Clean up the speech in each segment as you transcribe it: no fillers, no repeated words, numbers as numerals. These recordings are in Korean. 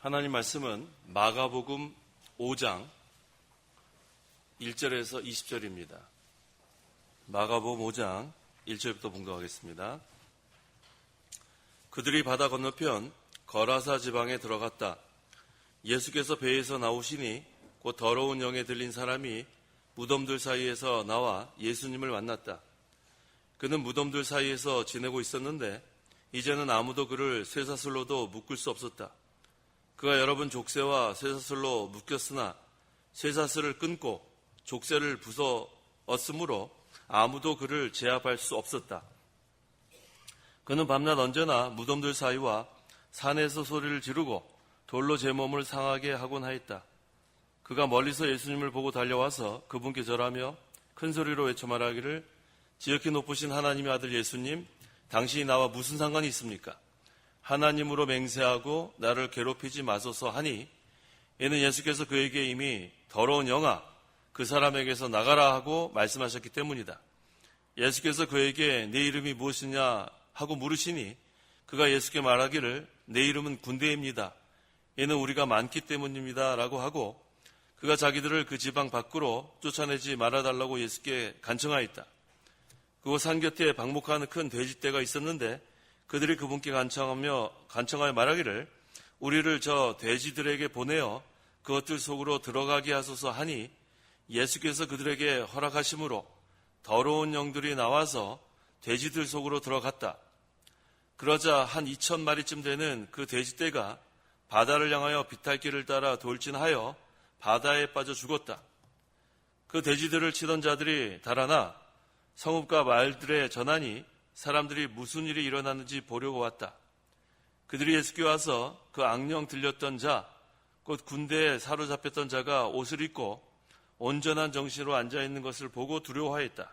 하나님 말씀은 마가복음 5장 1절에서 20절입니다. 마가복음 5장 1절부터 봉독하겠습니다. 그들이 바다 건너편 거라사 지방에 들어갔다. 예수께서 배에서 나오시니 곧 더러운 영에 들린 사람이 무덤들 사이에서 나와 예수님을 만났다. 그는 무덤들 사이에서 지내고 있었는데 이제는 아무도 그를 쇠사슬로도 묶을 수 없었다. 그가 여러 번 족쇄와 쇠사슬로 묶였으나 쇠사슬을 끊고 족쇄를 부숴었으므로 아무도 그를 제압할 수 없었다. 그는 밤낮 언제나 무덤들 사이와 산에서 소리를 지르고 돌로 제 몸을 상하게 하곤 하였다. 그가 멀리서 예수님을 보고 달려와서 그분께 절하며 큰 소리로 외쳐 말하기를 지극히 높으신 하나님의 아들 예수님, 당신이 나와 무슨 상관이 있습니까? 하나님으로 맹세하고 나를 괴롭히지 마소서 하니 이는 예수께서 그에게 이미 더러운 영아 그 사람에게서 나가라 하고 말씀하셨기 때문이다. 예수께서 그에게 내 이름이 무엇이냐 하고 물으시니 그가 예수께 말하기를 내 이름은 군대입니다. 이는 우리가 많기 때문입니다 라고 하고 그가 자기들을 그 지방 밖으로 쫓아내지 말아달라고 예수께 간청하였다. 그곳 산 곁에 방목하는 큰 돼지떼가 있었는데 그들이 그분께 간청하여 말하기를 우리를 저 돼지들에게 보내어 그것들 속으로 들어가게 하소서 하니 예수께서 그들에게 허락하심으로 더러운 영들이 나와서 돼지들 속으로 들어갔다. 그러자 한 2,000마리쯤 되는 그 돼지떼가 바다를 향하여 비탈길을 따라 돌진하여 바다에 빠져 죽었다. 그 돼지들을 치던 자들이 달아나 성읍과 마을들에 전하니 사람들이 무슨 일이 일어났는지 보려고 왔다. 그들이 예수께 와서 그 악령 들렸던 자, 곧 군대에 사로잡혔던 자가 옷을 입고 온전한 정신으로 앉아있는 것을 보고 두려워하였다.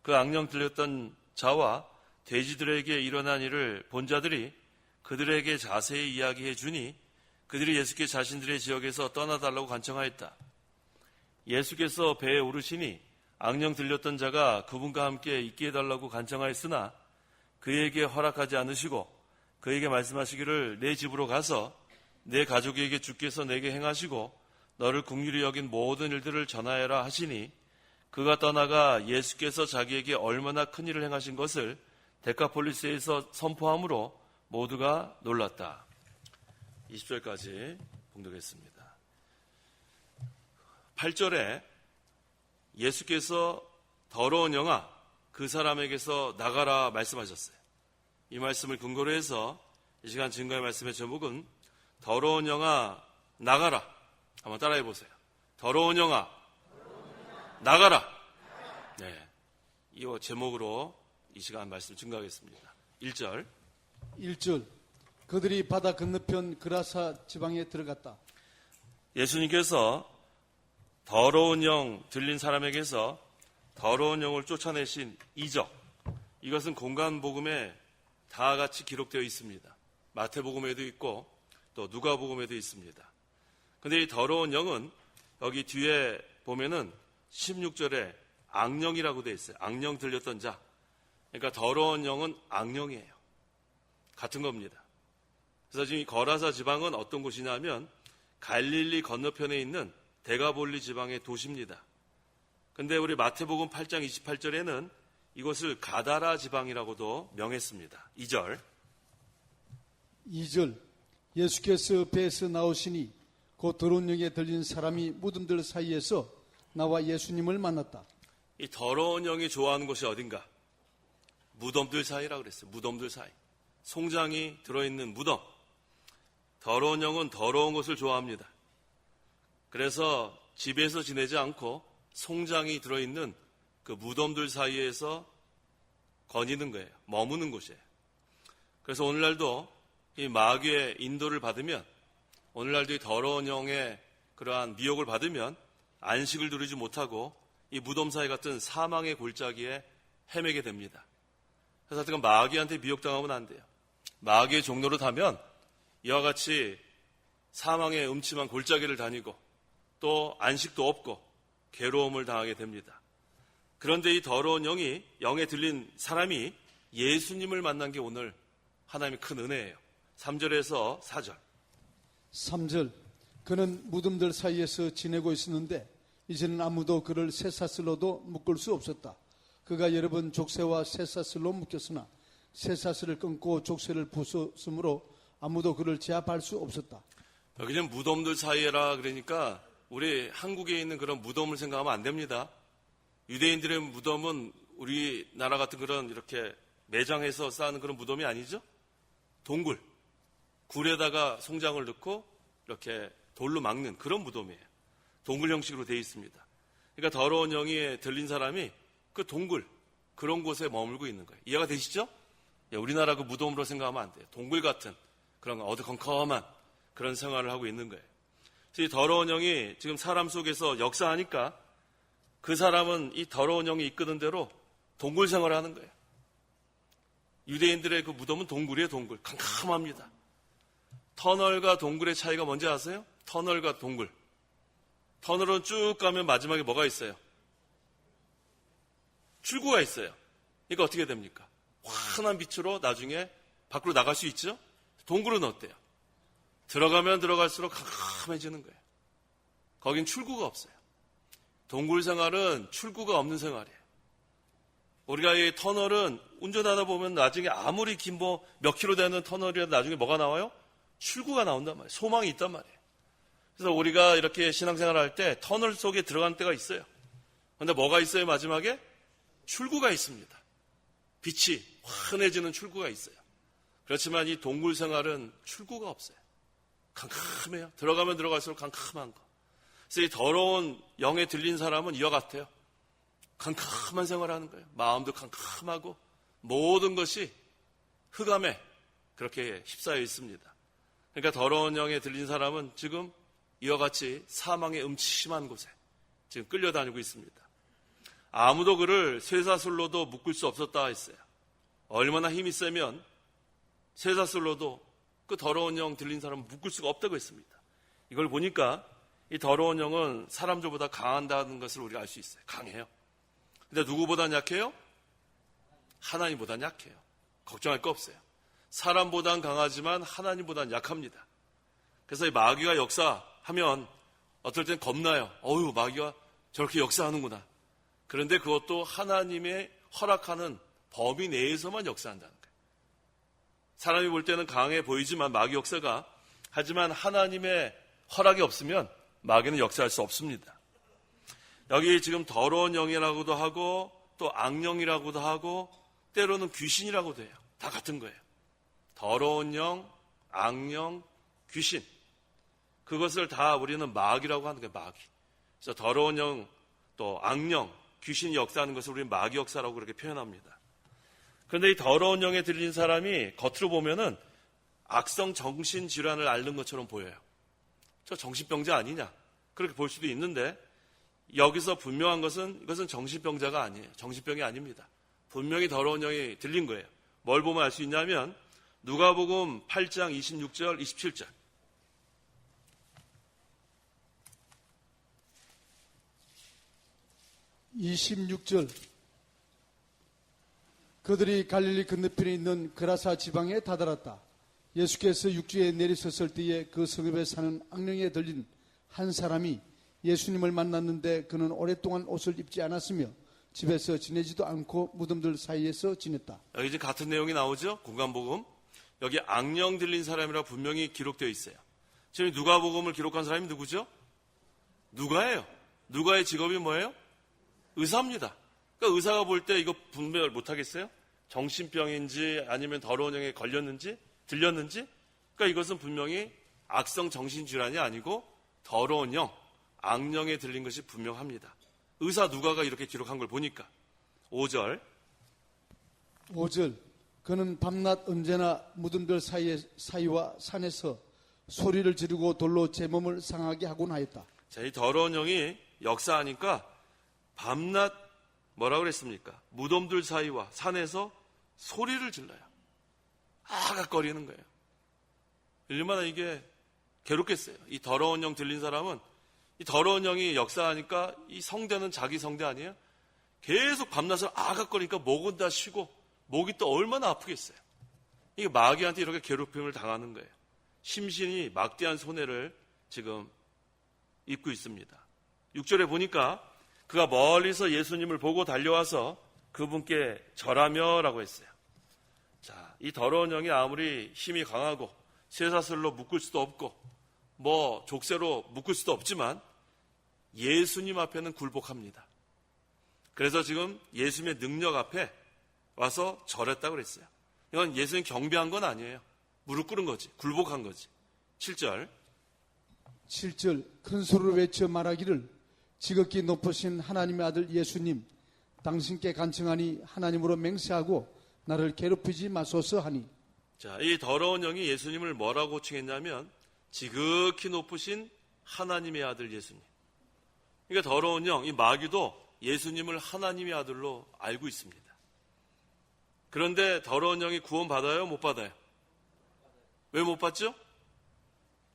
그 악령 들렸던 자와 돼지들에게 일어난 일을 본 자들이 그들에게 자세히 이야기해 주니 그들이 예수께 자신들의 지역에서 떠나달라고 간청하였다. 예수께서 배에 오르시니 악령 들렸던 자가 그분과 함께 있게 해달라고 간청하였으나 그에게 허락하지 않으시고 그에게 말씀하시기를 내 집으로 가서 내 가족에게 주께서 내게 행하시고 너를 긍휼히 여긴 모든 일들을 전하여라 하시니 그가 떠나가 예수께서 자기에게 얼마나 큰 일을 행하신 것을 데카폴리스에서 선포함으로 모두가 놀랐다. 20절까지 봉독했습니다. 8절에 예수께서 더러운 영아 그 사람에게서 나가라 말씀하셨어요. 이 말씀을 근거로 해서 이 시간 증거의 말씀의 제목은 더러운 영아 나가라. 한번 따라해 보세요. 더러운 영아 나가라. 네, 이 제목으로 이 시간 말씀 증거하겠습니다. 1절 그들이 바다 건너편 그라사 지방에 들어갔다. 예수님께서 더러운 영 들린 사람에게서 더러운 영을 쫓아내신 이적, 이것은 공간복음에 다 같이 기록되어 있습니다. 마태복음에도 있고 또 누가복음에도 있습니다. 그런데 이 더러운 영은 여기 뒤에 보면은 16절에 악령이라고 되어 있어요. 악령 들렸던 자. 그러니까 더러운 영은 악령이에요. 같은 겁니다. 그래서 지금 이 거라사 지방은 어떤 곳이냐면 갈릴리 건너편에 있는 데가볼리 지방의 도시입니다. 근데 우리 마태복음 8장 28절에는 이곳을 가다라 지방이라고도 명했습니다. 2절 예수께서 배에서 나오시니 곧 더러운 영에 들린 사람이 무덤들 사이에서 나와 예수님을 만났다. 이 더러운 영이 좋아하는 곳이 어딘가? 무덤들 사이라고 그랬어요. 무덤들 사이. 송장이 들어있는 무덤. 더러운 영은 더러운 곳을 좋아합니다. 그래서 집에서 지내지 않고 송장이 들어있는 그 무덤들 사이에서 거니는 거예요. 머무는 곳이에요. 그래서 오늘날도 이 마귀의 인도를 받으면, 오늘날도 이 더러운 영의 그러한 미혹을 받으면 안식을 누리지 못하고 이 무덤 사이 같은 사망의 골짜기에 헤매게 됩니다. 그래서 하여튼 마귀한테 미혹당하면 안 돼요. 마귀의 종로로 타면 이와 같이 사망의 음침한 골짜기를 다니고 또 안식도 없고 괴로움을 당하게 됩니다. 그런데 이 더러운 영에 들린 사람이 예수님을 만난 게 오늘 하나님의 큰 은혜예요. 3절에서 4절. 3절 그는 무덤들 사이에서 지내고 있었는데 이제는 아무도 그를 쇠사슬로도 묶을 수 없었다. 그가 여러 번 족쇄와 쇠사슬로 묶였으나 쇠사슬을 끊고 족쇄를 부쉈으므로 아무도 그를 제압할 수 없었다. 그냥 무덤들 사이에라 그러니까 우리 한국에 있는 그런 무덤을 생각하면 안 됩니다. 유대인들의 무덤은 우리나라 같은 그런 이렇게 매장해서 쌓는 그런 무덤이 아니죠. 동굴, 굴에다가 송장을 넣고 이렇게 돌로 막는 그런 무덤이에요. 동굴 형식으로 되어 있습니다. 그러니까 더러운 영이 들린 사람이 그 동굴, 그런 곳에 머물고 있는 거예요. 이해가 되시죠? 우리나라 그 무덤으로 생각하면 안 돼요. 동굴 같은 그런 어두컴컴한 그런 생활을 하고 있는 거예요. 그래서 이 더러운 영이 지금 사람 속에서 역사하니까 그 사람은 이 더러운 영이 이끄는 대로 동굴 생활을 하는 거예요. 유대인들의 그 무덤은 동굴이에요, 동굴. 캄캄합니다. 터널과 동굴의 차이가 뭔지 아세요? 터널과 동굴. 터널은 쭉 가면 마지막에 뭐가 있어요? 출구가 있어요. 그러니까 어떻게 됩니까? 환한 빛으로 나중에 밖으로 나갈 수 있죠? 동굴은 어때요? 들어가면 들어갈수록 캄캄해지는 거예요. 거긴 출구가 없어요. 동굴 생활은 출구가 없는 생활이에요. 우리가 이 터널은 운전하다 보면 나중에 아무리 긴 몇 킬로 되는 터널이라도 나중에 뭐가 나와요? 출구가 나온단 말이에요. 소망이 있단 말이에요. 그래서 우리가 이렇게 신앙생활을 할 때 터널 속에 들어가는 때가 있어요. 그런데 뭐가 있어요? 마지막에? 출구가 있습니다. 빛이 환해지는 출구가 있어요. 그렇지만 이 동굴 생활은 출구가 없어요. 캄캄해요. 들어가면 들어갈수록 캄캄한 거. 그래서 이 더러운 영에 들린 사람은 이와 같아요. 캄캄한 생활을 하는 거예요. 마음도 캄캄하고 모든 것이 흑암에 그렇게 휩싸여 있습니다. 그러니까 더러운 영에 들린 사람은 지금 이와 같이 사망의 음침한 곳에 지금 끌려다니고 있습니다. 아무도 그를 쇠사슬로도 묶을 수 없었다 했어요. 얼마나 힘이 세면 쇠사슬로도 그 더러운 영 들린 사람은 묶을 수가 없다고 했습니다. 이걸 보니까 이 더러운 영은 사람들보다 강한다는 것을 우리가 알 수 있어요. 강해요. 근데 누구보다 약해요? 하나님보다 약해요. 걱정할 거 없어요. 사람보단 강하지만 하나님보단 약합니다. 그래서 이 마귀가 역사하면 어떨 땐 겁나요. 어휴, 마귀가 저렇게 역사하는구나. 그런데 그것도 하나님의 허락하는 범위 내에서만 역사한다는 거예요. 사람이 볼 때는 강해 보이지만 마귀 역사가, 하지만 하나님의 허락이 없으면 마귀는 역사할 수 없습니다. 여기 지금 더러운 영이라고도 하고 또 악령이라고도 하고 때로는 귀신이라고도 해요. 다 같은 거예요. 더러운 영, 악령, 귀신. 그것을 다 우리는 마귀라고 하는 거예요. 마귀. 그래서 더러운 영, 또 악령, 귀신이 역사하는 것을 우리는 마귀 역사라고 그렇게 표현합니다. 그런데 이 더러운 영에 들린 사람이 겉으로 보면은 악성 정신질환을 앓는 것처럼 보여요. 저 정신병자 아니냐? 그렇게 볼 수도 있는데 여기서 분명한 것은 이것은 정신병자가 아니에요. 정신병이 아닙니다. 분명히 더러운 영이 들린 거예요. 뭘 보면 알 수 있냐면 누가복음 8장 26절, 27절. (26절) 그들이 갈릴리 건너편에 있는 그라사 지방에 다다랐다. 예수께서 육지에 내리섰을 때에 그 성읍에 사는 악령에 들린 한 사람이 예수님을 만났는데 그는 오랫동안 옷을 입지 않았으며 집에서 지내지도 않고 무덤들 사이에서 지냈다. 여기 이제 같은 내용이 나오죠? 공간복음. 여기 악령 들린 사람이라 분명히 기록되어 있어요. 지금 누가복음을 기록한 사람이 누구죠? 누가예요. 누가의 직업이 뭐예요? 의사입니다. 그러니까 의사가 볼 때 이거 분별 못하겠어요? 정신병인지 아니면 더러운 영에 걸렸는지 들렸는지? 그러니까 이것은 분명히 악성 정신질환이 아니고 더러운 영, 악령에 들린 것이 분명합니다. 의사 누가가 이렇게 기록한 걸 보니까. 5절 그는 밤낮 언제나 무덤들 사이와 산에서 소리를 지르고 돌로 제 몸을 상하게 하곤 하였다. 자, 이 더러운 영이 역사하니까 밤낮 뭐라고 그랬습니까? 무덤들 사이와 산에서 소리를 질러요. 아각거리는 거예요. 얼마나 이게 괴롭겠어요. 이 더러운 영 들린 사람은 이 더러운 영이 역사하니까 이 성대는 자기 성대 아니에요? 계속 밤낮을 아각거리니까 목은 다 쉬고 목이 또 얼마나 아프겠어요. 이게 마귀한테 이렇게 괴롭힘을 당하는 거예요. 심신이 막대한 손해를 지금 입고 있습니다. 6절에 보니까 그가 멀리서 예수님을 보고 달려와서 그분께 절하며 라고 했어요. 자, 이 더러운 영이 아무리 힘이 강하고 쇠사슬로 묶을 수도 없고 족쇄로 묶을 수도 없지만 예수님 앞에는 굴복합니다. 그래서 지금 예수님의 능력 앞에 와서 절했다고 그랬어요. 이건 예수님 경배한 건 아니에요. 무릎 꿇은 거지. 굴복한 거지. 7절. 7절 큰 소리로 외쳐 말하기를 지극히 높으신 하나님의 아들 예수님 당신께 간청하니 하나님으로 맹세하고 나를 괴롭히지 마소서 하니. 자, 이 더러운 영이 예수님을 뭐라고 칭했냐면 지극히 높으신 하나님의 아들 예수님. 그러니까 더러운 영, 이 마귀도 예수님을 하나님의 아들로 알고 있습니다. 그런데 더러운 영이 구원받아요? 못 받아요? 왜 못 받죠?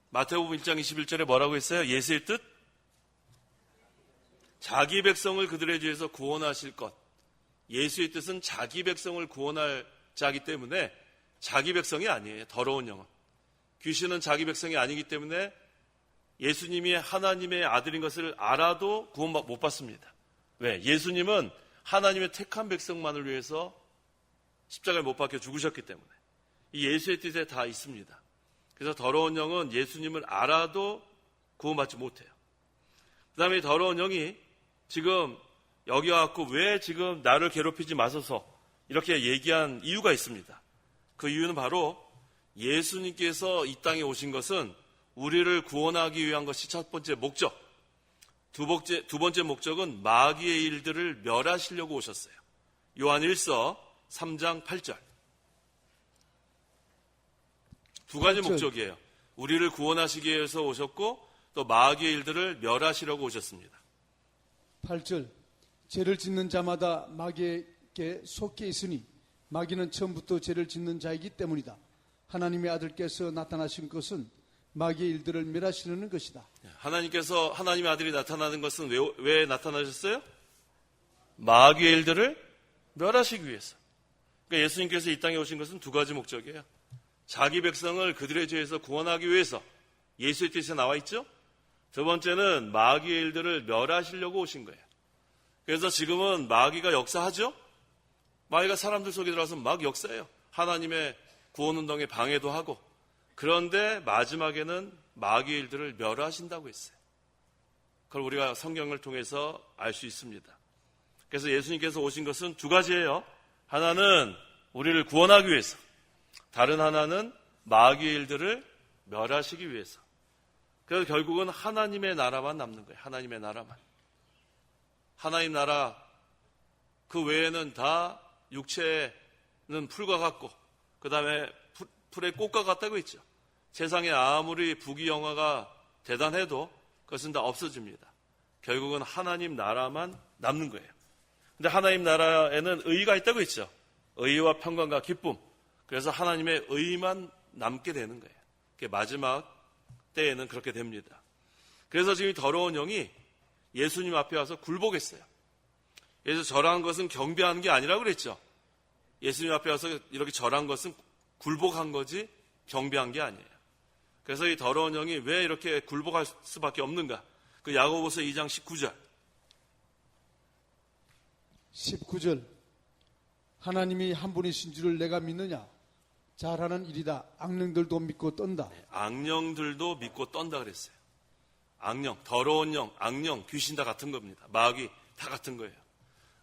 마태복음 1장 21절에 뭐라고 했어요? 예수의 뜻? 자기 백성을 그들의 죄에서 구원하실 것. 예수의 뜻은 자기 백성을 구원할 자이기 때문에 자기 백성이 아니에요. 더러운 영은. 귀신은 자기 백성이 아니기 때문에 예수님이 하나님의 아들인 것을 알아도 구원 못 받습니다. 왜? 예수님은 하나님의 택한 백성만을 위해서 십자가에 못 박혀 죽으셨기 때문에 이 예수의 뜻에 다 있습니다. 그래서 더러운 영은 예수님을 알아도 구원받지 못해요. 그 다음에 더러운 영이 지금 여기 와갖고 왜 지금 나를 괴롭히지 마소서 이렇게 얘기한 이유가 있습니다. 그 이유는 바로 예수님께서 이 땅에 오신 것은 우리를 구원하기 위한 것이 첫 번째 목적. 두 번째 목적은 마귀의 일들을 멸하시려고 오셨어요. 요한 1서 3장 8절. 두 가지 목적이에요. 우리를 구원하시기 위해서 오셨고 또 마귀의 일들을 멸하시려고 오셨습니다. 8절 죄를 짓는 자마다 마귀에게 속해 있으니 마귀는 처음부터 죄를 짓는 자이기 때문이다. 하나님의 아들께서 나타나신 것은 마귀의 일들을 멸하시려는 것이다. 하나님께서 하나님의 아들이 나타나는 것은 왜 나타나셨어요? 마귀의 일들을 멸하시기 위해서. 그러니까 예수님께서 이 땅에 오신 것은 두 가지 목적이에요. 자기 백성을 그들의 죄에서 구원하기 위해서 예수의 뜻에 나와 있죠. 두 번째는 마귀의 일들을 멸하시려고 오신 거예요. 그래서 지금은 마귀가 역사하죠. 마귀가 사람들 속에 들어와서 막 역사해요. 하나님의 구원운동에 방해도 하고. 그런데 마지막에는 마귀의 일들을 멸하신다고 했어요. 그걸 우리가 성경을 통해서 알 수 있습니다. 그래서 예수님께서 오신 것은 두 가지예요. 하나는 우리를 구원하기 위해서, 다른 하나는 마귀의 일들을 멸하시기 위해서. 그래서 결국은 하나님의 나라만 남는 거예요. 하나님의 나라만. 하나님 나라 그 외에는 다 육체는 풀과 같고 그 다음에 풀의 꽃과 같다고 했죠. 세상에 아무리 부귀영화가 대단해도 그것은 다 없어집니다. 결국은 하나님 나라만 남는 거예요. 근데 하나님 나라에는 의가 있다고 했죠. 의와 평강과 기쁨. 그래서 하나님의 의만 남게 되는 거예요. 마지막 때에는 그렇게 됩니다. 그래서 지금 더러운 영이 예수님 앞에 와서 굴복했어요. 그래서 절한 것은 경배하는 게 아니라고 그랬죠. 예수님 앞에 와서 이렇게 절한 것은 굴복한 거지 경배한 게 아니에요. 그래서 이 더러운 영이 왜 이렇게 굴복할 수밖에 없는가? 그 야고보서 2장 19절. 19절 하나님이 한 분이신 줄을 내가 믿느냐? 잘하는 일이다. 악령들도 믿고 떤다. 악령들도 믿고 떤다 그랬어요. 악령, 더러운 영, 악령, 귀신 다 같은 겁니다. 마귀 다 같은 거예요.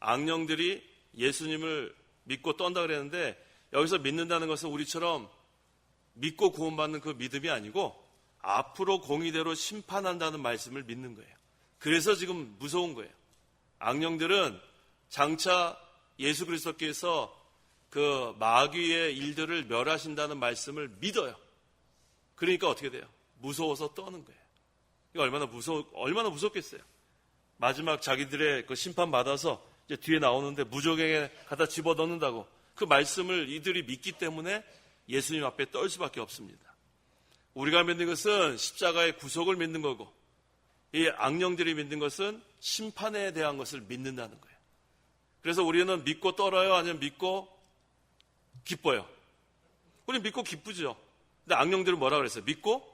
악령들이 예수님을 믿고 떤다 그랬는데 여기서 믿는다는 것은 우리처럼 믿고 구원받는 그 믿음이 아니고 앞으로 공의대로 심판한다는 말씀을 믿는 거예요. 그래서 지금 무서운 거예요. 악령들은 장차 예수 그리스도께서 그 마귀의 일들을 멸하신다는 말씀을 믿어요. 그러니까 어떻게 돼요? 무서워서 떠는 거예요. 이거 얼마나 무섭겠어요. 마지막 자기들의 그 심판 받아서 이제 뒤에 나오는데 무적에게 갖다 집어넣는다고 그 말씀을 이들이 믿기 때문에 예수님 앞에 떨 수밖에 없습니다. 우리가 믿는 것은 십자가의 구속을 믿는 거고 이 악령들이 믿는 것은 심판에 대한 것을 믿는다는 거예요. 그래서 우리는 믿고 떨어요? 아니면 믿고 기뻐요? 우리 믿고 기쁘죠. 근데 악령들은 뭐라 그랬어요? 믿고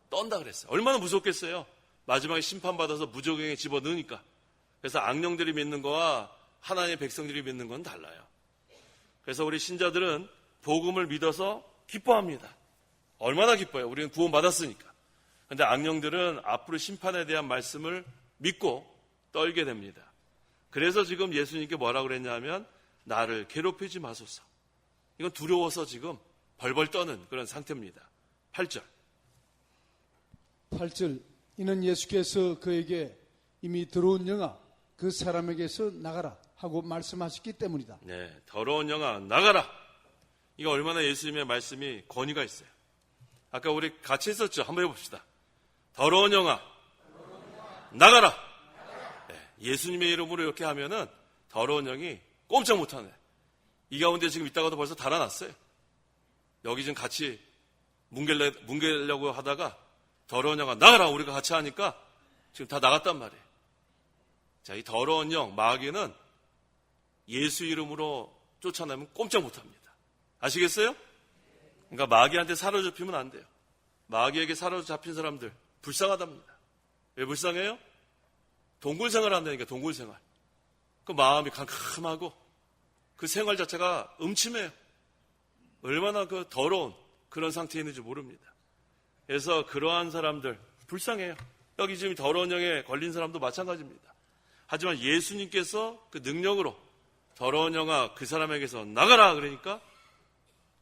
떤다 그랬어요. 얼마나 무섭겠어요. 마지막에 심판받아서 무저갱에 집어넣으니까. 그래서 악령들이 믿는 거와 하나님의 백성들이 믿는 건 달라요. 그래서 우리 신자들은 복음을 믿어서 기뻐합니다. 얼마나 기뻐요. 우리는 구원받았으니까. 그런데 악령들은 앞으로 심판에 대한 말씀을 믿고 떨게 됩니다. 그래서 지금 예수님께 뭐라고 그랬냐면 나를 괴롭히지 마소서. 이건 두려워서 지금 벌벌 떠는 그런 상태입니다. 8절. 8절. 이는 예수께서 그에게 이미 들어온 영아 그 사람에게서 나가라 하고 말씀하셨기 때문이다. 네, 더러운 영아 나가라. 이거 얼마나 예수님의 말씀이 권위가 있어요. 아까 우리 같이 했었죠. 한번 해봅시다. 더러운 영아 나가라. 네, 예수님의 이름으로 이렇게 하면은 더러운 영이 꼼짝 못하네. 이 가운데 지금 있다가도 벌써 달아났어요. 여기 지금 같이 뭉개려고 하다가 더러운 영아 나가라 우리가 같이 하니까 지금 다 나갔단 말이에요. 자, 이 더러운 영 마귀는 예수 이름으로 쫓아내면 꼼짝 못합니다. 아시겠어요? 그러니까 마귀한테 사로잡히면 안 돼요. 마귀에게 사로잡힌 사람들 불쌍하답니다. 왜 불쌍해요? 동굴생활 한다니까. 동굴생활. 그 마음이 캄캄하고 그 생활 자체가 음침해요. 얼마나 그 더러운 그런 상태에 있는지 모릅니다. 그래서 그러한 사람들 불쌍해요. 여기 지금 더러운 영에 걸린 사람도 마찬가지입니다. 하지만 예수님께서 그 능력으로 더러운 영아 그 사람에게서 나가라 그러니까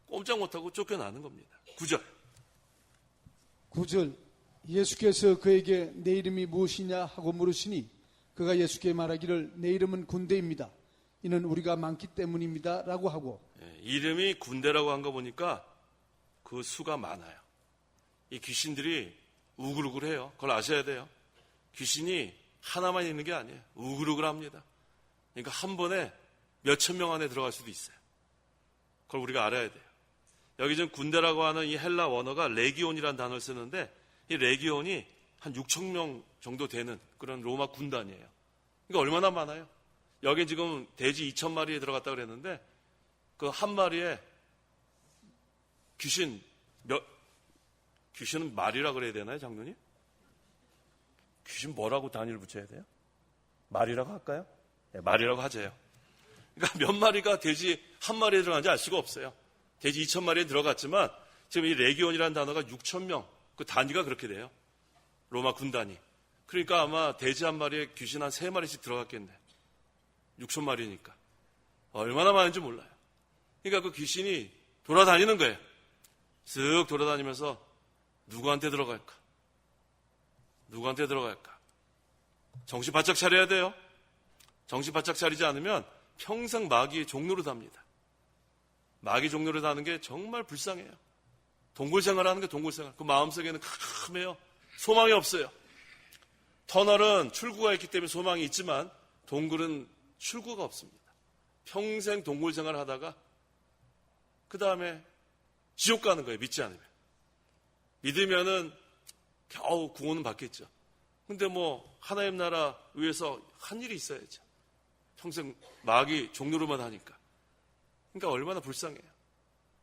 꼼짝 못하고 쫓겨나는 겁니다. 9절. 9절. 예수께서 그에게 내 이름이 무엇이냐 하고 물으시니 그가 예수께 말하기를 내 이름은 군대입니다. 이는 우리가 많기 때문입니다. 라고 하고. 이름이 군대라고 한 거 보니까 그 수가 많아요. 이 귀신들이 우글우글해요. 그걸 아셔야 돼요. 귀신이 하나만 있는 게 아니에요. 우글우글합니다. 그러니까 한 번에 몇천 명 안에 들어갈 수도 있어요. 그걸 우리가 알아야 돼요. 여기 지금 군대라고 하는 이 헬라 원어가 레기온이라는 단어를 쓰는데 이 레기온이 한 6천 명 정도 되는 그런 로마 군단이에요. 그러니까 얼마나 많아요? 여기 지금 돼지 2천 마리에 들어갔다 그랬는데 그 한 마리에 귀신은 말이라 그래야 되나요, 장로님? 귀신 뭐라고 단위를 붙여야 돼요? 말이라고 할까요? 네, 말이라고 하재요. 그러니까 몇 마리가 돼지 한 마리에 들어간지 알 수가 없어요. 돼지 2천 마리에 들어갔지만 지금 이 레기온이라는 단어가 6천 명, 그 단위가 그렇게 돼요. 로마 군단이. 그러니까 아마 돼지 한 마리에 귀신 한 3마리씩 들어갔겠네. 6천 마리니까. 얼마나 많은지 몰라요. 그러니까 그 귀신이 돌아다니는 거예요. 쓱 돌아다니면서 누구한테 들어갈까? 누구한테 들어갈까? 정신 바짝 차려야 돼요. 정신 바짝 차리지 않으면 평생 마귀의 종로로 답니다. 마귀 종로로 다는 게 정말 불쌍해요. 동굴생활하는 게 동굴생활. 그 마음속에는 캄캄해요. 소망이 없어요. 터널은 출구가 있기 때문에 소망이 있지만 동굴은 출구가 없습니다. 평생 동굴생활을 하다가 그 다음에 지옥 가는 거예요. 믿지 않으면. 믿으면은 겨우 구원은 받겠죠. 근데 뭐 하나님 나라 위해서 한 일이 있어야죠. 평생 마귀 종로로만 하니까. 그러니까 얼마나 불쌍해요.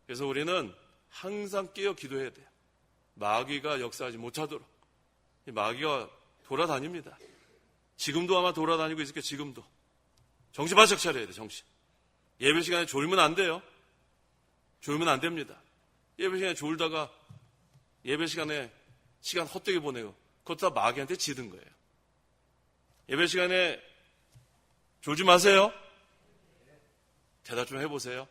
그래서 우리는 항상 깨어 기도해야 돼요. 마귀가 역사하지 못하도록. 이 마귀가 돌아다닙니다. 지금도 아마 돌아다니고 있을 거예요. 지금도. 정신 바짝 차려야 돼요. 정신. 예배 시간에 졸면 안 돼요. 졸면 안 됩니다. 예배 시간에 졸다가 예배 시간에 시간 헛되게 보내요. 그것도 다 마귀한테 지든 거예요. 예배 시간에 졸지 마세요. 대답 좀 해보세요.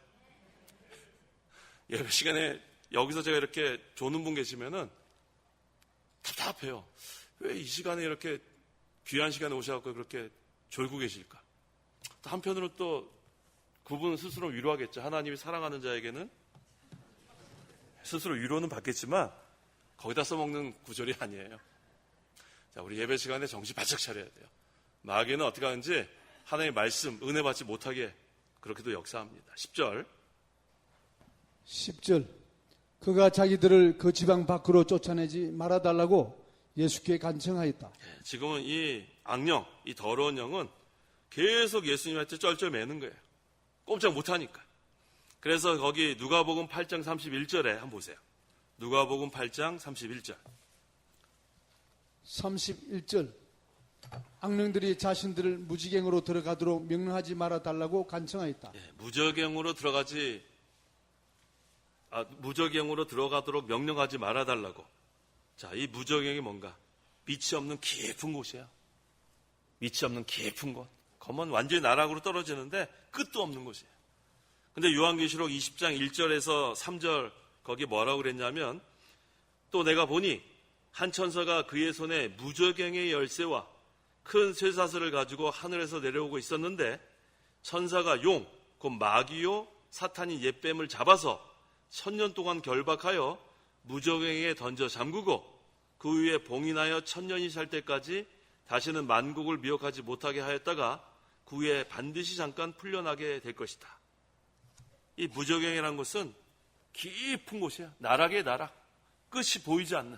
예배 시간에 여기서 제가 이렇게 조는 분 계시면은 답답해요. 왜 이 시간에 이렇게 귀한 시간에 오셔갖고 그렇게 졸고 계실까? 또 한편으로 또 그분 스스로 위로하겠죠. 하나님이 사랑하는 자에게는 스스로 위로는 받겠지만 거기다 써먹는 구절이 아니에요. 자, 우리 예배 시간에 정신 바짝 차려야 돼요. 마귀는 어떻게 하는지 하나님의 말씀, 은혜 받지 못하게 그렇게도 역사합니다. 10절. 10절. 그가 자기들을 그 지방 밖으로 쫓아내지 말아달라고 예수께 간청하였다. 지금은 이 악령, 이 더러운 영은 계속 예수님한테 쩔쩔매는 거예요. 꼼짝 못하니까. 그래서 거기 누가복음 8장 31절에 한번 보세요. 누가복음 8장 31절. 31절. 악령들이 자신들을 무지갱으로 들어가도록 명령하지 말아달라고 간청하였다. 무저갱으로 들어가도록 명령하지 말아달라고. 자, 이 무저갱이 뭔가? 밑이 없는 깊은 곳이에요. 밑이 없는 깊은 곳. 검은 완전히 나락으로 떨어지는데 끝도 없는 곳이에요. 근데 요한계시록 20장 1절에서 3절 거기 뭐라고 그랬냐면, 또 내가 보니 한 천사가 그의 손에 무저갱의 열쇠와 큰 쇠사슬을 가지고 하늘에서 내려오고 있었는데, 천사가 용, 곧 마귀요 사탄이 옛뱀을 잡아서 1000년 동안 결박하여 무저갱에 던져 잠그고 그 위에 봉인하여 1000년이 살 때까지 다시는 만국을 미혹하지 못하게 하였다가 그 후에 반드시 잠깐 풀려나게 될 것이다. 이 무저갱이라는 곳은 깊은 곳이야. 나락의 나락. 끝이 보이지 않는.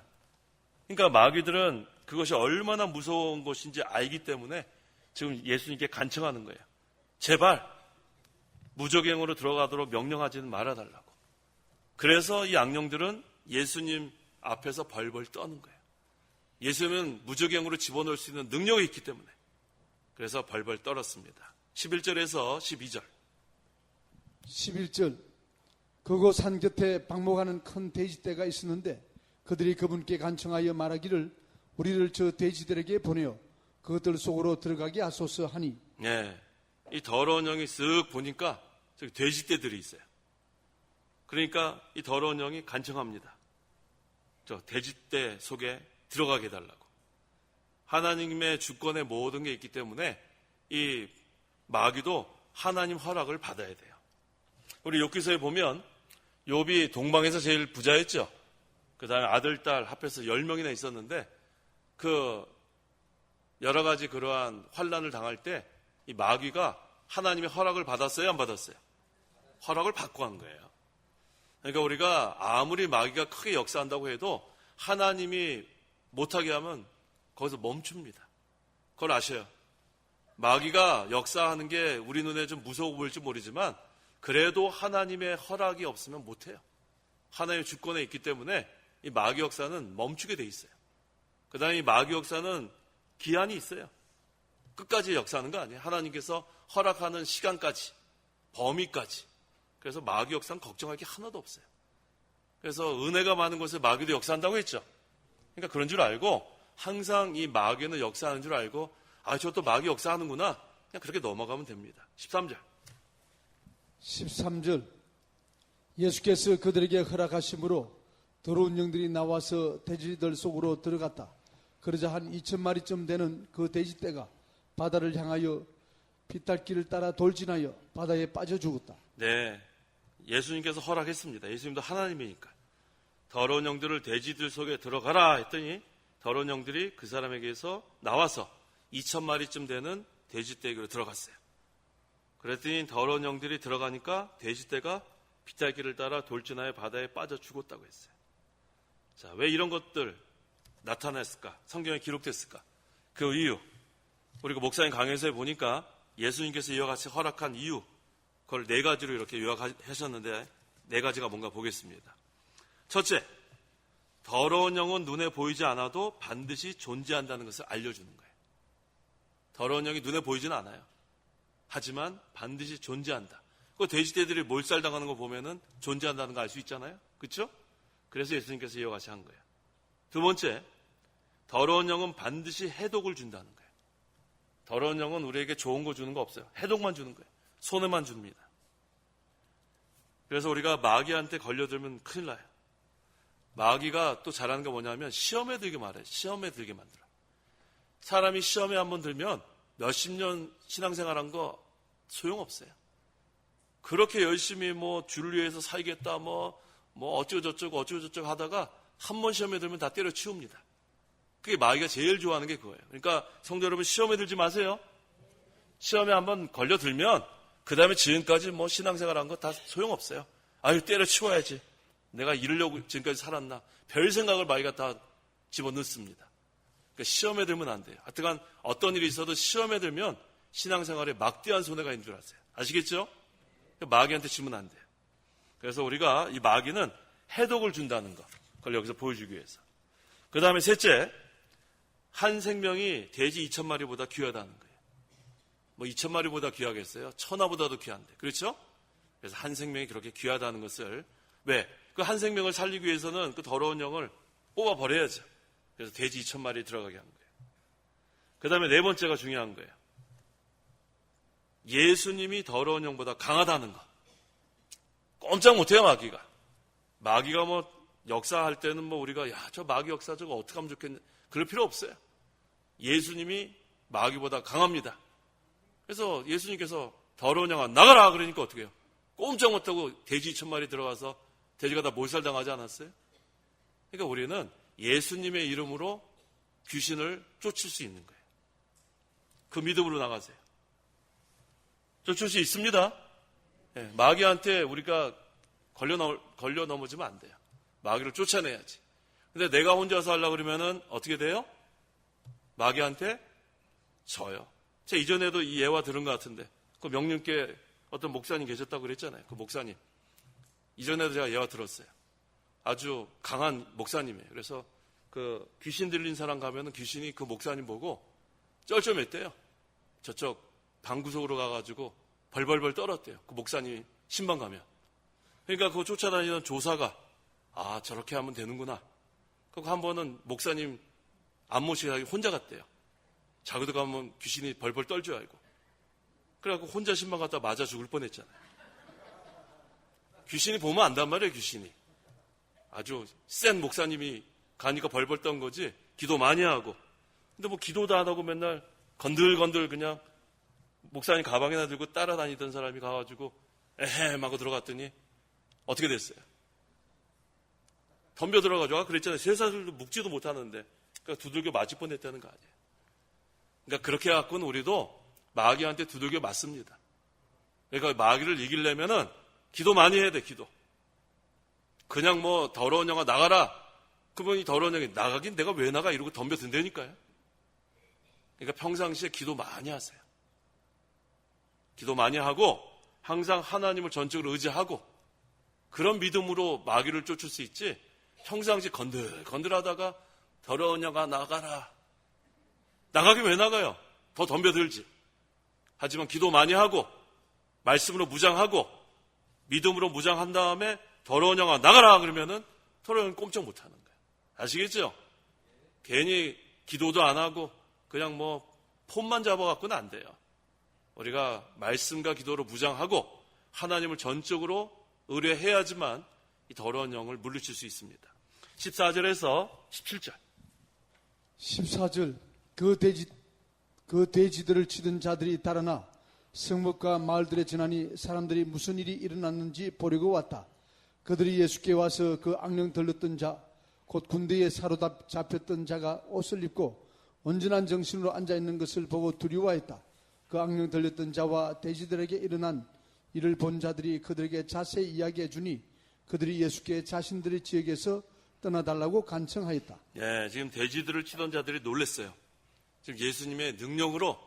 그러니까 마귀들은 그것이 얼마나 무서운 곳인지 알기 때문에 지금 예수님께 간청하는 거예요. 제발 무저갱으로 들어가도록 명령하지는 말아달라고. 그래서 이 악령들은 예수님 앞에서 벌벌 떠는 거예요. 예수님은 무저갱으로 집어넣을 수 있는 능력이 있기 때문에. 그래서 벌벌 떨었습니다. 11절에서 12절. 11절. 그곳 산 곁에 방목하는 큰 돼지떼가 있었는데 그들이 그분께 간청하여 말하기를 우리를 저 돼지들에게 보내어 그것들 속으로 들어가게 하소서 하니. 네, 이 더러운 영이 쓱 보니까 저기 돼지떼들이 있어요. 그러니까 이 더러운 영이 간청합니다. 저 돼지떼 속에 들어가게 해달라고. 하나님의 주권에 모든 게 있기 때문에 이 마귀도 하나님 허락을 받아야 돼요. 우리 욥기서에 보면 욥이 동방에서 제일 부자였죠. 그 다음에 아들, 딸 합해서 10명이나 있었는데 그 여러 가지 그러한 환난을 당할 때 이 마귀가 하나님의 허락을 받았어요, 안 받았어요? 허락을 받고 한 거예요. 그러니까 우리가 아무리 마귀가 크게 역사한다고 해도 하나님이 못하게 하면 거기서 멈춥니다. 그걸 아셔요. 마귀가 역사하는 게 우리 눈에 좀 무서워 보일지 모르지만 그래도 하나님의 허락이 없으면 못해요. 하나님의 주권에 있기 때문에 이 마귀 역사는 멈추게 돼 있어요. 그 다음에 이 마귀 역사는 기한이 있어요. 끝까지 역사하는 거 아니에요. 하나님께서 허락하는 시간까지, 범위까지. 그래서 마귀 역사는 걱정할 게 하나도 없어요. 그래서 은혜가 많은 곳에 마귀도 역사한다고 했죠. 그러니까 그런 줄 알고 항상 이 마귀는 역사하는 줄 알고 저것도 마귀 역사하는구나. 그냥 그렇게 넘어가면 됩니다. 13절. 13절. 예수께서 그들에게 허락하심으로 더러운 영들이 나와서 돼지들 속으로 들어갔다. 그러자 한 2000마리쯤 되는 그 돼지떼가 바다를 향하여 빗달길을 따라 돌진하여 바다에 빠져 죽었다. 네, 예수님께서 허락했습니다. 예수님도 하나님이니까. 더러운 영들을 돼지들 속에 들어가라 했더니 더러운 영들이 그 사람에게서 나와서 2000마리쯤 되는 돼지떼에게로 들어갔어요. 그랬더니 더러운 영들이 들어가니까 돼지떼가 빗달길을 따라 돌진하여 바다에 빠져 죽었다고 했어요. 자, 왜 이런 것들 나타났을까? 성경에 기록됐을까? 그 이유, 우리가 목사님 강해서에 보니까 예수님께서 이와 같이 허락한 이유, 그걸 4가지로 이렇게 요약하셨는데 4가지가 뭔가 보겠습니다. 첫째, 더러운 영은 눈에 보이지 않아도 반드시 존재한다는 것을 알려주는 거예요. 더러운 영이 눈에 보이지는 않아요. 하지만 반드시 존재한다. 그 돼지떼들이 몰살당하는 거 보면은 존재한다는 거 알 수 있잖아요. 그렇죠? 그래서 예수님께서 이와 같이 한 거예요. 두 번째, 더러운 영은 반드시 해독을 준다는 거예요. 더러운 영은 우리에게 좋은 거 주는 거 없어요. 해독만 주는 거예요. 손해만 줍니다. 그래서 우리가 마귀한테 걸려들면 큰일 나요. 마귀가 또 잘하는 게 뭐냐면 시험에 들게 말해요. 시험에 들게 만들어. 사람이 시험에 한번 들면 몇십 년 신앙생활한 거 소용없어요. 그렇게 열심히 주를 위해서 살겠다 어쩌고저쩌고 하다가 한 번 시험에 들면 다 때려치웁니다. 그게 마귀가 제일 좋아하는 게 그거예요. 그러니까 성도 여러분, 시험에 들지 마세요. 시험에 한번 걸려들면 그 다음에 지금까지 신앙생활한 거 다 소용없어요. 때려치워야지. 내가 이러려고 지금까지 살았나. 별 생각을 마귀가 다 집어넣습니다. 그러니까 시험에 들면 안 돼요. 하여튼 어떤 일이 있어도 시험에 들면 신앙생활에 막대한 손해가 있는 줄 아세요. 아시겠죠? 마귀한테 지면 안 돼요. 그래서 우리가 이 마귀는 해독을 준다는 것, 그걸 여기서 보여주기 위해서. 그 다음에 셋째, 한 생명이 돼지 2,000마리보다 귀하다는 거예요. 뭐 2,000마리보다 귀하겠어요? 천하보다도 귀한데. 그렇죠? 그래서 한 생명이 그렇게 귀하다는 것을, 왜? 그 한 생명을 살리기 위해서는 그 더러운 영을 뽑아버려야죠. 그래서 돼지 2,000마리 들어가게 한 거예요. 그 다음에 네 번째가 중요한 거예요. 예수님이 더러운 영보다 강하다는 거. 꼼짝 못해요, 마귀가. 마귀가 뭐 역사할 때는 뭐 우리가 저 마귀 역사 저거 어떻게 하면 좋겠냐. 그럴 필요 없어요. 예수님이 마귀보다 강합니다. 그래서 예수님께서 더러운 영아 나가라 그러니까 어떻게 해요? 꼼짝 못하고 돼지 2,000마리 들어가서 돼지가 다 몰살당하지 않았어요? 그러니까 우리는 예수님의 이름으로 귀신을 쫓을 수 있는 거예요. 그 믿음으로 나가세요. 쫓을 수 있습니다. 네, 마귀한테 우리가 걸려 넘어지면 안 돼요. 마귀를 쫓아내야지. 근데 내가 혼자서 하려고 그러면은 어떻게 돼요? 마귀한테 져요. 제가 이전에도 이 예화 들은 것 같은데, 그 명륜께 어떤 목사님 계셨다고 그랬잖아요. 그 목사님. 이전에도 제가 예화 들었어요. 아주 강한 목사님이에요. 그래서 그 귀신 들린 사람 가면은 귀신이 그 목사님 보고 쩔쩔맸대요. 저쪽 방구석으로 가가지고 벌벌벌 떨었대요. 그 목사님이 신방 가면. 그러니까 그거 쫓아다니던 조사가 저렇게 하면 되는구나. 그리고 한 번은 목사님 안 모시고 혼자 갔대요. 자기도 가면 귀신이 벌벌 떨 줄 알고. 그래갖고 혼자 신방 갔다 맞아 죽을 뻔했잖아요. 귀신이 보면 안단 말이에요, 귀신이. 아주 센 목사님이 가니까 벌벌 떤 거지, 기도 많이 하고. 근데 뭐 기도도 안 하고 맨날 건들건들 그냥 목사님 가방에나 들고 따라다니던 사람이 가가지고 에헴 하고 들어갔더니 어떻게 됐어요? 덤벼 들어가지고 그랬잖아요. 쇠사슬도 묶지도 못하는데 그러니까 두들겨 맞을 뻔했다는 거 아니에요. 그러니까 그렇게 해갖고는 우리도 마귀한테 두들겨 맞습니다. 그러니까 마귀를 이기려면은 기도 많이 해야 돼. 기도. 그냥 뭐 더러운 영아 나가라. 그러면 이 더러운 영이 나가긴 내가 왜 나가 이러고 덤벼든다니까요. 그러니까 평상시에 기도 많이 하세요. 기도 많이 하고 항상 하나님을 전적으로 의지하고 그런 믿음으로 마귀를 쫓을 수 있지, 평상시 건들하다가 더러운 영아 나가라. 나가긴 왜 나가요? 더 덤벼들지. 하지만 기도 많이 하고 말씀으로 무장하고 믿음으로 무장한 다음에 더러운 영아 나가라 그러면은 더러운 영은 꼼짝 못하는 거예요. 아시겠죠? 괜히 기도도 안 하고 그냥 뭐 폰만 잡아갖고는 안 돼요. 우리가 말씀과 기도로 무장하고 하나님을 전적으로 의뢰해야지만 이 더러운 영을 물리칠 수 있습니다. 14절에서 17절. 14절. 그 돼지들을 치던 자들이 달아나 성읍과 마을들에 지나니 사람들이 무슨 일이 일어났는지 보려고 왔다. 그들이 예수께 와서 그 악령 들렸던 자, 곧 군대에 사로잡혔던 자가 옷을 입고 온전한 정신으로 앉아있는 것을 보고 두려워했다. 그 악령 들렸던 자와 돼지들에게 일어난 이를 본 자들이 그들에게 자세히 이야기해 주니 그들이 예수께 자신들의 지역에서 떠나달라고 간청하였다. 예, 지금 돼지들을 치던 자들이 놀랐어요. 지금 예수님의 능력으로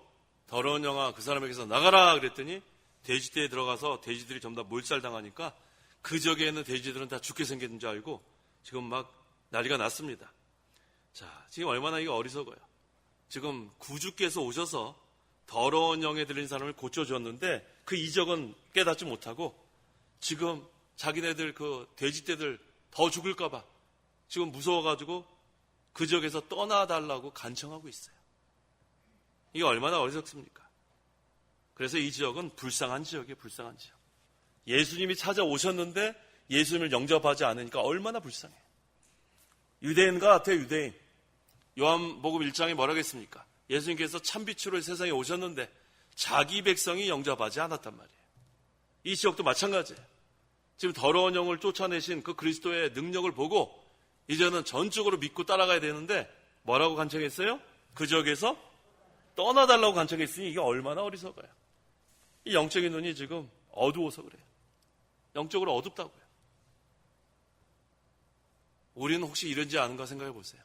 더러운 영아 그 사람에게서 나가라 그랬더니 돼지떼에 들어가서 돼지들이 전부 다 몰살당하니까 그 지역에 있는 돼지들은 다 죽게 생긴 줄 알고 지금 막 난리가 났습니다. 자, 지금 얼마나 이게 어리석어요. 지금 구주께서 오셔서 더러운 영에 들린 사람을 고쳐주었는데 그 이적은 깨닫지 못하고 지금 자기네들 그 돼지떼들 더 죽을까봐 지금 무서워가지고 그 지역에서 떠나달라고 간청하고 있어요. 이게 얼마나 어리석습니까? 그래서 이 지역은 불쌍한 지역이에요. 불쌍한 지역. 예수님이 찾아오셨는데 예수님을 영접하지 않으니까 얼마나 불쌍해요. 유대인 같아요. 유대인. 요한복음 1장에 뭐라고 했습니까? 예수님께서 참빛으로 세상에 오셨는데 자기 백성이 영접하지 않았단 말이에요. 이 지역도 마찬가지예요. 지금 더러운 영을 쫓아내신 그 그리스도의 능력을 보고 이제는 전적으로 믿고 따라가야 되는데 뭐라고 간청했어요? 그 지역에서 떠나달라고 간청했으니 이게 얼마나 어리석어요. 이 영적인 눈이 지금 어두워서 그래요. 영적으로 어둡다고요. 우리는 혹시 이런지 아는가 생각해 보세요.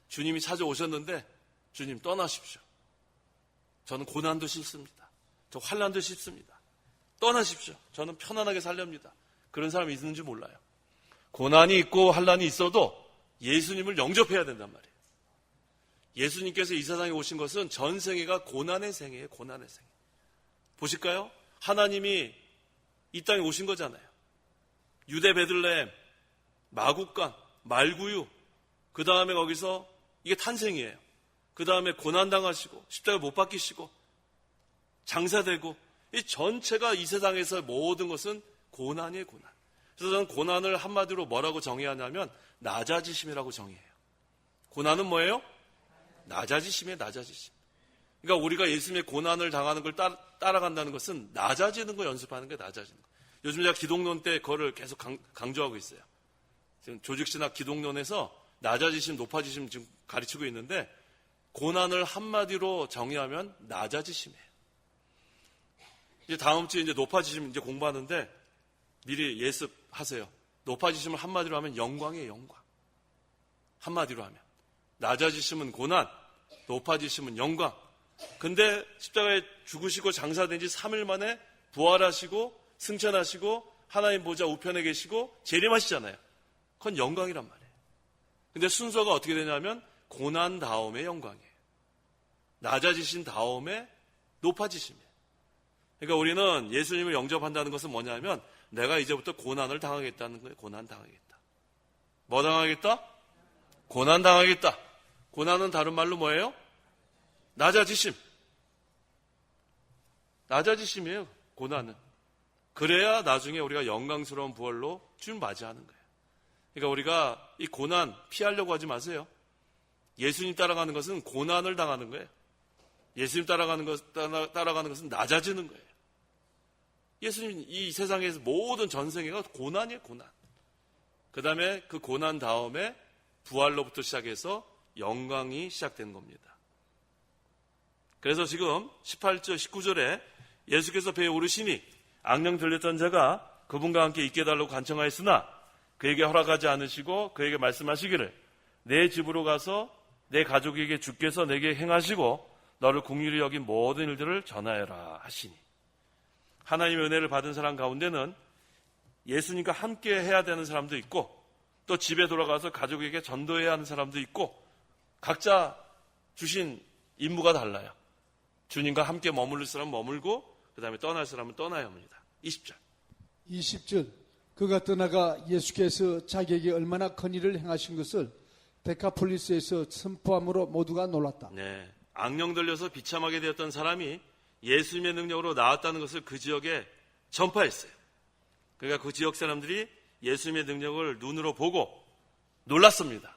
주님이 찾아오셨는데 주님 떠나십시오. 저는 고난도 싫습니다. 저 환난도 싫습니다. 떠나십시오. 저는 편안하게 살렵니다. 그런 사람이 있는지 몰라요. 고난이 있고 환난이 있어도 예수님을 영접해야 된단 말이에요. 예수님께서 이 세상에 오신 것은 전 생애가 고난의 생애예요. 고난의 생애. 보실까요? 하나님이 이 땅에 오신 거잖아요. 유대 베들레헴, 마국간, 말구유, 그 다음에 거기서 이게 탄생이에요. 그 다음에 고난당하시고 십자가 못 박히시고 장사되고 이 전체가 이 세상에서 모든 것은 고난이에요. 고난. 그래서 저는 고난을 한마디로 뭐라고 정의해야 하냐면 낮아지심이라고 정의해요. 고난은 뭐예요? 낮아지심이에요. 낮아지심. 그러니까 우리가 예수님의 고난을 당하는 걸 따라간다는 것은 낮아지는 거 연습하는 게 낮아지는 거. 요즘 제가 기독론 때 그거를 계속 강조하고 있어요. 지금 조직신학 기독론에서 낮아지심, 높아지심 지금 가르치고 있는데 고난을 한마디로 정의하면 낮아지심이에요. 이제 다음 주에 이제 높아지심 이제 공부하는데 미리 예습하세요. 높아지심을 한마디로 하면 영광이에요. 영광. 한마디로 하면. 낮아지심은 고난, 높아지심은 영광. 근데 십자가에 죽으시고 장사된 지 3일 만에 부활하시고 승천하시고 하나님 보좌 우편에 계시고 재림하시잖아요. 그건 영광이란 말이에요. 근데 순서가 어떻게 되냐면 고난 다음에 영광이에요. 낮아지신 다음에 높아지심이에요. 그러니까 우리는 예수님을 영접한다는 것은 뭐냐면 내가 이제부터 고난을 당하겠다는 거예요. 고난 당하겠다. 뭐 당하겠다? 고난 당하겠다. 고난은 다른 말로 뭐예요? 낮아지심. 낮아지심이에요. 고난은. 그래야 나중에 우리가 영광스러운 부활로 주님 맞이하는 거예요. 그러니까 우리가 이 고난 피하려고 하지 마세요. 예수님 따라가는 것은 고난을 당하는 거예요. 예수님 따라가는 것은 낮아지는 거예요. 예수님 이 세상에서 모든 전생애가 고난이에요. 고난. 그 다음에 그 고난 다음에 부활로부터 시작해서 영광이 시작된 겁니다. 그래서 지금 18절 19절에 예수께서 배에 오르시니 악령 들렸던 자가 그분과 함께 있게 해달라고 간청하였으나 그에게 허락하지 않으시고 그에게 말씀하시기를 내 집으로 가서 내 가족에게 주께서 내게 행하시고 너를 긍휼히 여긴 모든 일들을 전하여라 하시니. 하나님의 은혜를 받은 사람 가운데는 예수님과 함께 해야 되는 사람도 있고 또 집에 돌아가서 가족에게 전도해야 하는 사람도 있고 각자 주신 임무가 달라요. 주님과 함께 머무를 사람은 머물고 그 다음에 떠날 사람은 떠나야 합니다. 20절. 20절. 그가 떠나가 예수께서 자기에게 얼마나 큰 일을 행하신 것을 데카폴리스에서 선포함으로 모두가 놀랐다. 네, 악령 들려서 비참하게 되었던 사람이 예수님의 능력으로 나았다는 것을 그 지역에 전파했어요. 그러니까 그 지역 사람들이 예수님의 능력을 눈으로 보고 놀랐습니다.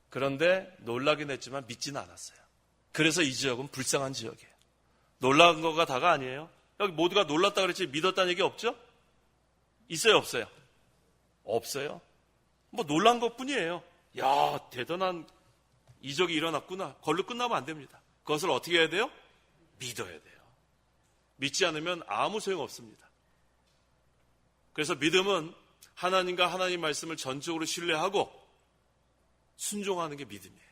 그런데 놀라긴 했지만 믿지는 않았어요. 그래서 이 지역은 불쌍한 지역이에요. 놀란 거가 다가 아니에요. 여기 모두가 놀랐다 그랬지 믿었다는 얘기 없죠? 있어요, 없어요? 없어요. 뭐 놀란 것뿐이에요. 야, 대단한 이적이 일어났구나. 그걸로 끝나면 안 됩니다. 그것을 어떻게 해야 돼요? 믿어야 돼요. 믿지 않으면 아무 소용 없습니다. 그래서 믿음은 하나님과 하나님 말씀을 전적으로 신뢰하고 순종하는 게 믿음이에요.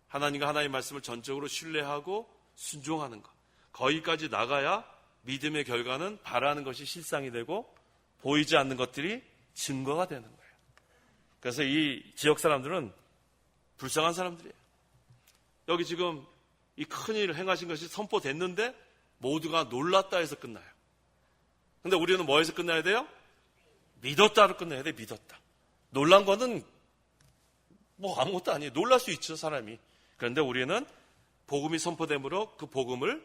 하나님과 하나님 말씀을 전적으로 신뢰하고 순종하는 것. 거기까지 나가야 믿음의 결과는 바라는 것이 실상이 되고 보이지 않는 것들이 증거가 되는 거예요. 그래서 이 지역 사람들은 불쌍한 사람들이에요. 여기 지금 이 큰일을 행하신 것이 선포됐는데 모두가 놀랐다 해서 끝나요. 근데 우리는 뭐 해서 끝나야 돼요? 믿었다로 끝나야 돼. 믿었다. 놀란 거는 뭐 아무것도 아니에요. 놀랄 수 있죠, 사람이. 그런데 우리는 복음이 선포됨으로 그 복음을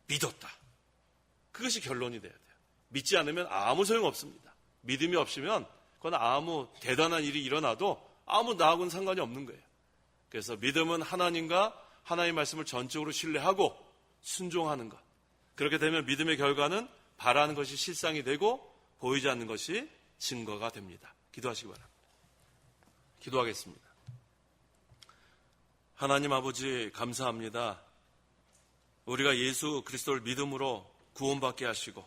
믿었다. 그것이 결론이 돼야 돼요. 믿지 않으면 아무 소용 없습니다. 믿음이 없으면 그건 아무 대단한 일이 일어나도 아무 나하고는 상관이 없는 거예요. 그래서 믿음은 하나님과 하나님의 말씀을 전적으로 신뢰하고 순종하는 것. 그렇게 되면 믿음의 결과는 바라는 것이 실상이 되고 보이지 않는 것이 증거가 됩니다. 기도하시기 바랍니다. 기도하겠습니다. 하나님 아버지 감사합니다. 우리가 예수 그리스도를 믿음으로 구원받게 하시고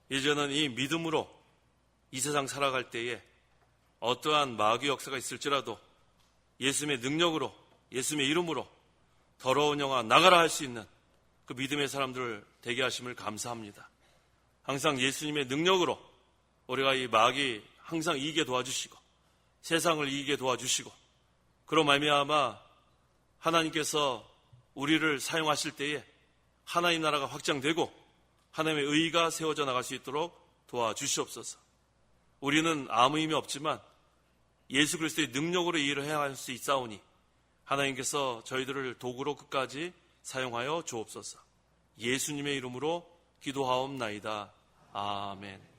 이제는 이 믿음으로 이 세상 살아갈 때에 어떠한 마귀 역사가 있을지라도 예수님의 능력으로 예수님의 이름으로 더러운 영아 나가라 할 수 있는 그 믿음의 사람들을 되게 하심을 감사합니다. 항상 예수님의 능력으로 우리가 이 마귀 항상 이기게 도와주시고 세상을 이기게 도와주시고 그로 말미암아 하나님께서 우리를 사용하실 때에 하나님 나라가 확장되고 하나님의 의가 세워져 나갈 수 있도록 도와주시옵소서. 우리는 아무 힘이 없지만 예수 그리스도의 능력으로 이 일을 행할 수 있사오니 하나님께서 저희들을 도구로 끝까지 사용하여 주옵소서. 예수님의 이름으로 기도하옵나이다. 아멘.